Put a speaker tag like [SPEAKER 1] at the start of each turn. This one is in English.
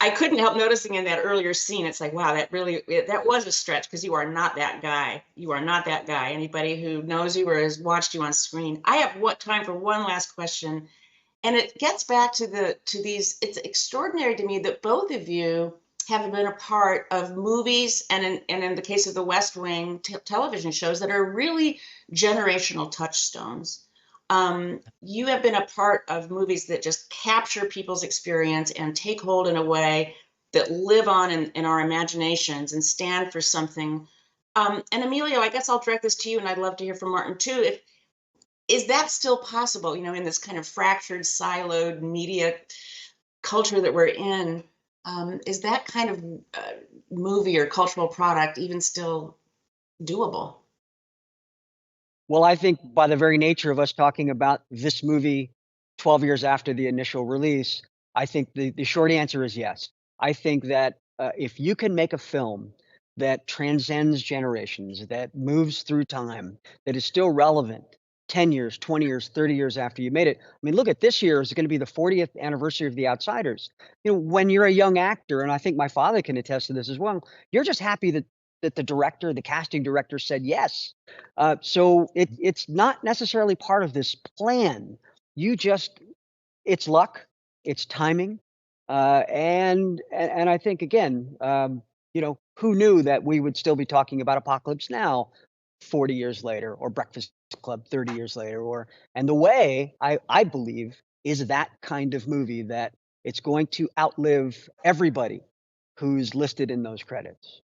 [SPEAKER 1] I couldn't help noticing in that earlier scene, it's like, wow, that was a stretch because you are not that guy. You are not that guy. Anybody who knows you or has watched you on screen. I have what time for one last question, and it gets back to these. It's extraordinary to me that both of you have been a part of movies and in the case of the West Wing television shows that are really generational touchstones. You have been a part of movies that just capture people's experience and take hold in a way that live on in our imaginations and stand for something. And Emilio, I guess I'll direct this to you, and I'd love to hear from Martin too. If is that still possible, in this kind of fractured, siloed media culture that we're in? Is that kind of movie or cultural product even still doable?
[SPEAKER 2] Well, I think by the very nature of us talking about this movie 12 years after the initial release, I think the short answer is yes. I think that if you can make a film that transcends generations, that moves through time, that is still relevant 10 years, 20 years, 30 years after you made it. I mean, look at this year is going to be the 40th anniversary of The Outsiders. When you're a young actor, and I think my father can attest to this as well, you're just happy that the director, the casting director said yes. So it's not necessarily part of this plan. You just it's luck, it's timing, and I think again, who knew that we would still be talking about Apocalypse Now 40 years later, or Breakfast Club 30 years later, and the way I believe is that kind of movie that it's going to outlive everybody who's listed in those credits.